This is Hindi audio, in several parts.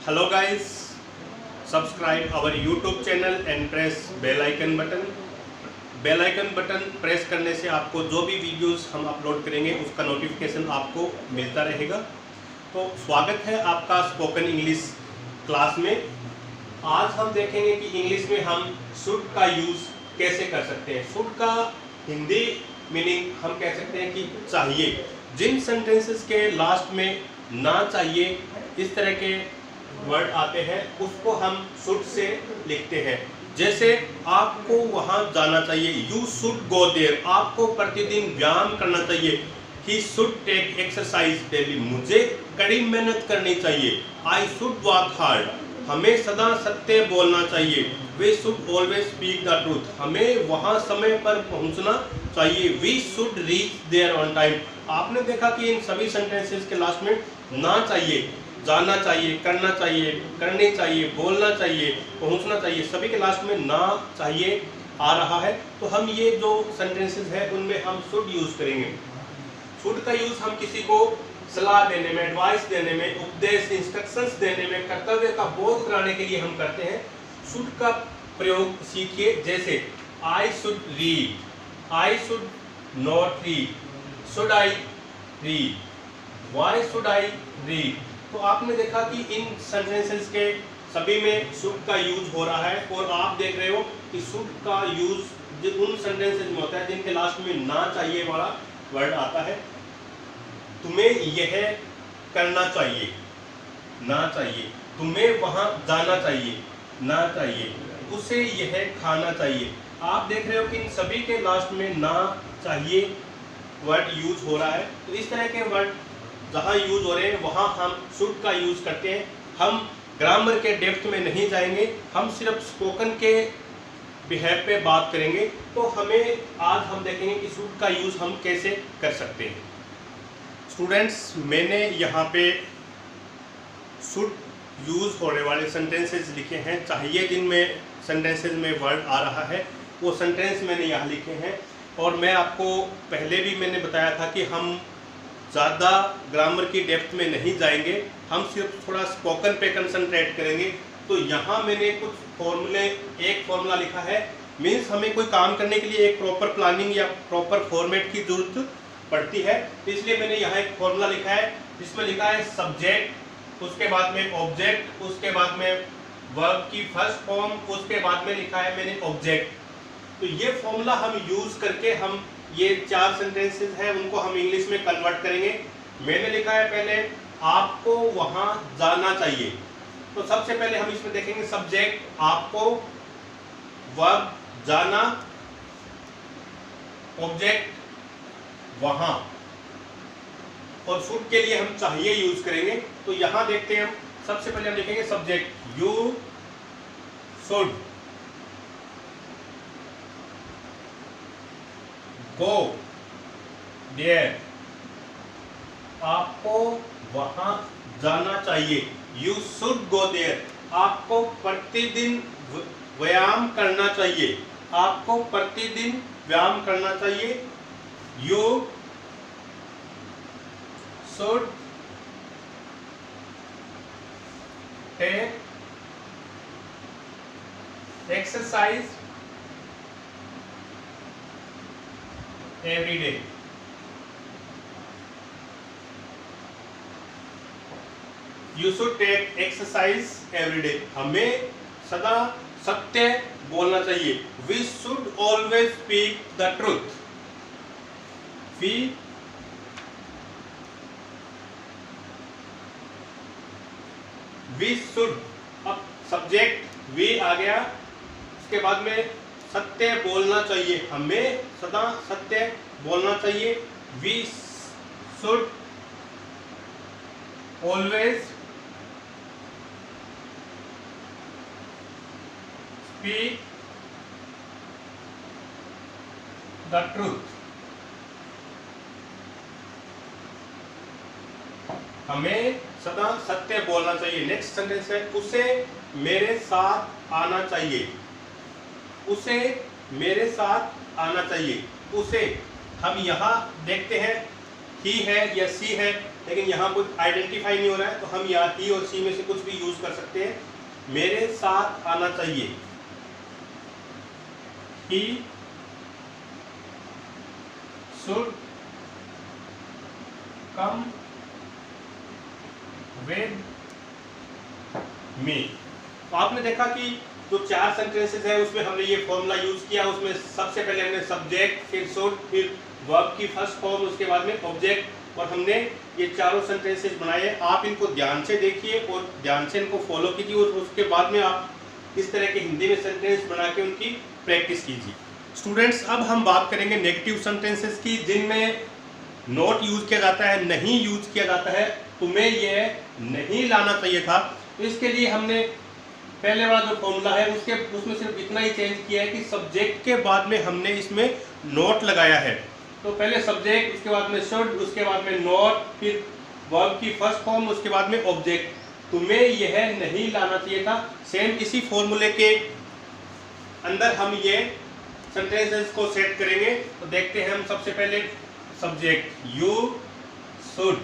Hello guys, subscribe our YouTube channel and press bell icon button. Bell icon button press करने से आपको जो भी वीडियोस हम अपलोड करेंगे उसका नोटिफिकेशन आपको मिलता रहेगा। तो स्वागत है आपका स्पोकन इंग्लिश क्लास में। आज हम देखेंगे कि इंग्लिश में हम शुड का यूज़ कैसे कर सकते हैं। शुड का हिंदी मीनिंग हम कह सकते हैं कि चाहिए। जिन सेंटेंसेस के लास्ट में ना चाहिए इस तरह के वर्ड आते हैं उसको हम शुड से लिखते हैं। जैसे आपको वहां जाना चाहिए, यू शुड गो देयर, आपको प्रतिदिन व्यायाम करना चाहिए। He should take exercise daily, मुझे कड़ी मेहनत करनी चाहिए। आई शुड वर्क हार्ड, हमें सदा सत्य बोलना चाहिए। We should always speak the truth, हमें वहां समय पर पहुंचना चाहिए। We should reach there on time. आपने देखा कि इन सभी सेंटेंसेस के लास्ट में ना चाहिए, जाना चाहिए, करना चाहिए, करनी चाहिए, बोलना चाहिए, पहुंचना चाहिए, सभी के लास्ट में ना चाहिए आ रहा है। तो हम ये जो सेंटेंसेस है उनमें हम शुड यूज करेंगे। शुड का यूज हम किसी को सलाह देने में, एडवाइस देने में, उपदेश, इंस्ट्रक्शंस देने में, कर्तव्य का बोध कराने के लिए हम करते हैं। शुड का प्रयोग सीखिए। जैसे I should read, I should not read, should I read, why should I read. तो आपने देखा कि इन सेंटेंसेस के सभी में शुड का यूज हो रहा है और आप देख रहे हो कि शुड का यूज उन सेंटेंसेस में होता है जिनके लास्ट में ना चाहिए वाला वर्ड आता है। तुम्हें यह करना चाहिए, ना चाहिए। तुम्हें वहां जाना चाहिए, ना चाहिए। उसे यह खाना चाहिए। आप देख रहे हो कि इन सभी के लास्ट में ना चाहिए वर्ड यूज हो रहा है। तो इस तरह के वर्ड जहाँ यूज हो रहे हैं वहाँ हम शुड का यूज करते हैं। हम ग्रामर के डेप्थ में नहीं जाएंगे, हम सिर्फ स्पोकन के बिहेव पे बात करेंगे। तो हमें आज हम देखेंगे कि शुड का यूज हम कैसे कर सकते हैं। स्टूडेंट्स, मैंने यहाँ पे शुड यूज होने वाले सेंटेंसेस लिखे हैं। चाहिए जिनमें सेंटेंसेस में वर्ड आ रहा है वो सेंटेंस मैंने यहाँ लिखे हैं। और मैं आपको पहले भी मैंने बताया था कि हम ज़्यादा ग्रामर की डेप्थ में नहीं जाएंगे, हम सिर्फ थोड़ा स्पोकन पे कंसंट्रेट करेंगे। तो यहाँ मैंने कुछ फॉर्मूले, एक फॉर्मूला लिखा है। मीन्स हमें कोई काम करने के लिए एक प्रॉपर प्लानिंग या प्रॉपर फॉर्मेट की जरूरत पड़ती है। तो इसलिए मैंने यहाँ एक फॉर्मूला लिखा है जिसमें लिखा है सब्जेक्ट, उसके बाद में ऑब्जेक्ट, उसके बाद में वर्ब की फर्स्ट फॉर्म, उसके बाद में लिखा है मैंने ऑब्जेक्ट। तो ये फॉर्मूला हम यूज़ करके हम ये चार सेंटेंसेस हैं उनको हम इंग्लिश में कन्वर्ट करेंगे। मैंने लिखा है पहले आपको वहां जाना चाहिए। तो सबसे पहले हम इसमें देखेंगे सब्जेक्ट आपको, वर्ब जाना, ऑब्जेक्ट वहां, और शुड के लिए हम चाहिए यूज करेंगे। तो यहां देखते हैं हम सबसे पहले हम लिखेंगे subject you should go there, आपको वहां जाना चाहिए। यू शुड गो देयर, आपको प्रतिदिन व्यायाम करना चाहिए, आपको प्रतिदिन व्यायाम करना चाहिए। You should take exercise every day, you should take exercise every day, हमें सदा सत्य बोलना चाहिए। We should always speak the truth, we should, अब सब्जेक्ट वी आ गया, उसके बाद में सत्य बोलना चाहिए, हमें सदा सत्य बोलना चाहिए। We should always speak the truth, हमें सदा सत्य बोलना चाहिए। नेक्स्ट सेंटेंस है उसे मेरे साथ आना चाहिए, उसे मेरे साथ आना चाहिए। उसे हम यहाँ देखते हैं ही है या सी है, लेकिन यहाँ कुछ आइडेंटिफाई नहीं हो रहा है, तो हम यहाँ ही और सी में से कुछ भी यूज कर सकते हैं। मेरे साथ आना चाहिए, he should come with me. तो आपने देखा कि जो 4 सेंटेंसेस है उसमें हमने ये फॉर्मूला यूज किया। उसमें सबसे पहले हमने सब्जेक्ट, फिर शुड, फिर वर्ब की फर्स्ट फॉर्म, उसके बाद में ऑब्जेक्ट, और हमने ये चारों सेंटेंसेस बनाए। आप इनको ध्यान से देखिए और ध्यान से इनको फॉलो कीजिए, और उसके बाद में आप इस तरह के हिंदी में सेंटेंस बना के उनकी प्रैक्टिस कीजिए। स्टूडेंट्स, अब हम बात करेंगे नेगेटिव सेंटेंसेस की, जिनमें नॉट यूज किया जाता है, नहीं यूज किया जाता है, तुम्हें यह नहीं लाना चाहिए था। तो इसके लिए हमने पहले वाला जो फॉर्मूला है उसमें सिर्फ इतना ही चेंज किया है कि सब्जेक्ट के बाद में हमने इसमें नॉट लगाया है। तो पहले सब्जेक्ट, उसके बाद में शुड, उसके बाद में नॉट, फिर वर्ब की फर्स्ट फॉर्म, उसके बाद में ऑब्जेक्ट। तुम्हें यह नहीं लाना चाहिए था। सेम इसी फॉर्मूले के अंदर हम ये सेंटेंसेस को सेट करेंगे। तो देखते हैं हम सबसे पहले सब्जेक्ट, यू शुड,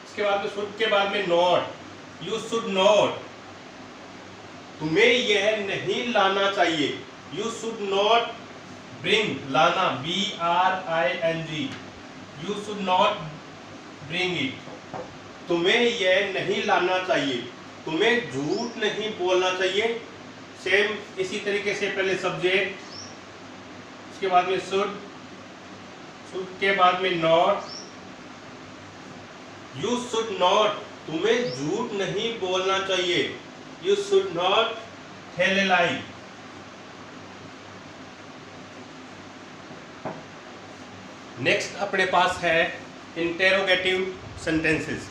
इसके बाद में शुड के बाद में नॉट, यू शुड नॉट, तुम्हें यह नहीं लाना चाहिए, यू शुड नॉट ब्रिंग, लाना, BRING, you should not bring it, तुम्हें यह नहीं लाना चाहिए, तुम्हें झूठ नहीं बोलना चाहिए। सेम इसी तरीके से पहले सब्जेक्ट, उसके बाद में शुड, शुड के बाद में नॉट, यू शुड नॉट, तुम्हें झूठ नहीं बोलना चाहिए, you should not tell a lie. Next अपने पास है इंटेरोगेटिव सेंटेंसेस।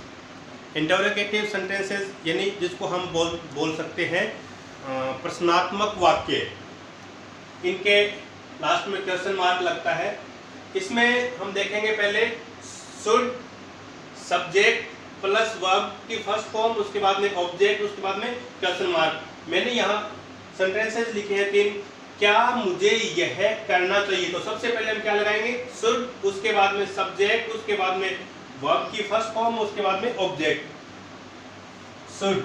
इंटेरोगेटिव सेंटेंसेस यानी जिसको हम बोल सकते हैं प्रश्नात्मक वाक्य। इनके लास्ट में क्वेश्चन मार्क लगता है। इसमें हम देखेंगे पहले शुड, सब्जेक्ट प्लस वर्ब की फर्स्ट फॉर्म, उसके बाद में ऑब्जेक्ट, उसके बाद में क्वेश्चन मार्क। मैंने यहाँ सेंटेंसेस लिखे हैं 3। क्या मुझे यह करना चाहिए, तो सबसे पहले हम क्या लगाएंगे, शुड, उसके बाद में सब्जेक्ट, उसके बाद में वर्ब की फर्स्ट फॉर्म, उसके बाद में ऑब्जेक्ट। शुड,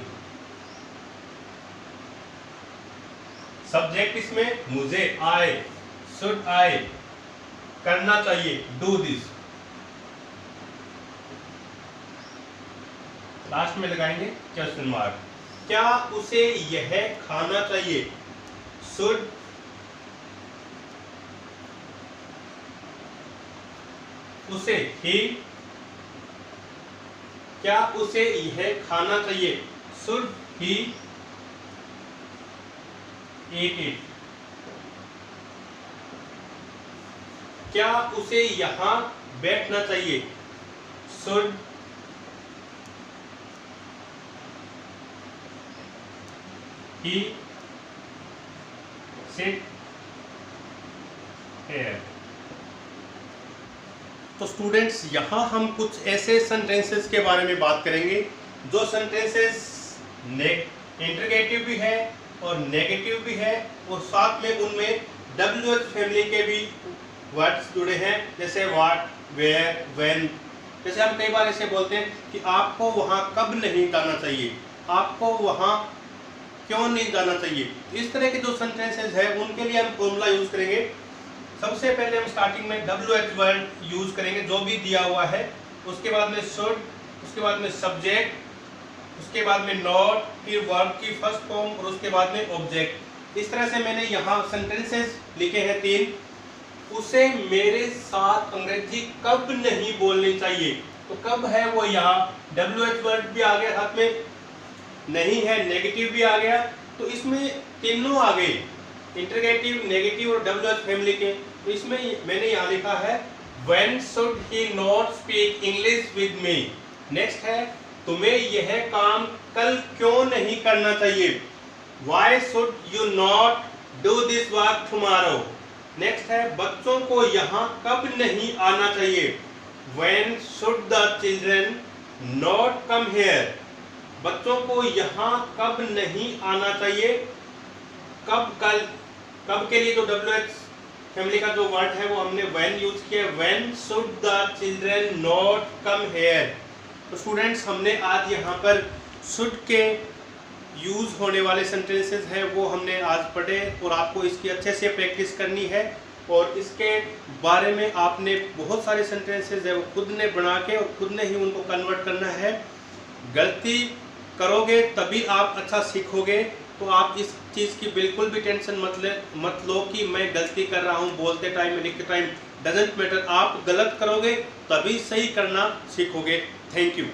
सब्जेक्ट इसमें मुझे, आई, शुड आई, करना चाहिए, डू दिस। लास्ट में लगाएंगे क्वेश्चन मार्क। क्या उसे यह खाना चाहिए, शुड, उसे, ही, क्या उसे यह खाना चाहिए, शुड ही ईट इट। क्या उसे यहां बैठना चाहिए, शुड ही सिट हियर। तो स्टूडेंट्स, यहाँ हम कुछ ऐसे सेंटेंसेस के बारे में बात करेंगे जो सेंटेंसेस इंटरगेटिव भी है और नेगेटिव भी है, और साथ में उनमें WH फैमिली के भी वर्ड्स जुड़े हैं, जैसे व्हाट, वेयर, व्हेन। जैसे हम कई बार ऐसे बोलते हैं कि आपको वहाँ कब नहीं जाना चाहिए, आपको वहाँ क्यों नहीं जाना चाहिए। इस तरह के जो सेंटेंसेस है उनके लिए हम फॉर्मूला यूज करेंगे। सबसे पहले हम स्टार्टिंग में WH वर्ड यूज करेंगे जो भी दिया हुआ है, उसके बाद में शुड, उसके बाद में सब्जेक्ट, उसके बाद में नॉट, फिर वर्ब की फर्स्ट फॉर्म, और उसके बाद में ऑब्जेक्ट। इस तरह से मैंने यहाँ सेंटेंसेस लिखे हैं 3। उसे मेरे साथ अंग्रेजी कब नहीं बोलनी चाहिए, तो कब है वो यहाँ WH वर्ड भी आ गया, साथ में नहीं है, नेगेटिव भी आ गया, तो इसमें तीनों आ गए, इंटरगेटिव, नेगेटिव और WH फैमिली के। तो इसमें मैंने यहाँ लिखा है When should he not speak English with me। Next है तुम्हें यह काम कल क्यों नहीं करना चाहिए, Why should you not do this work tomorrow। Next है बच्चों को यहाँ कब नहीं आना चाहिए, When should the children not come here। बच्चों को यहाँ कब नहीं आना चाहिए, कब, कल। कब के लिए जो WH फैमिली का जो वर्ड है वो हमने व्हेन यूज किया, when should the children not come here. तो स्टूडेंट्स हमने आज यहाँ पर शुड के यूज होने वाले सेंटेंसेस हैं वो हमने आज पढ़े और आपको इसकी अच्छे से प्रैक्टिस करनी है और इसके बारे में आपने बहुत सारे सेंटेंसेस है वो खुद ने बना के और खुद ने ही उनको कन्वर्ट करना है। गलती करोगे तभी आप अच्छा सीखोगे, तो आप इस चीज़ की बिल्कुल भी टेंशन मत लो कि मैं गलती कर रहा हूँ, बोलते टाइम लिखते टाइम डजेंट मैटर। आप गलत करोगे तभी सही करना सीखोगे। Thank you.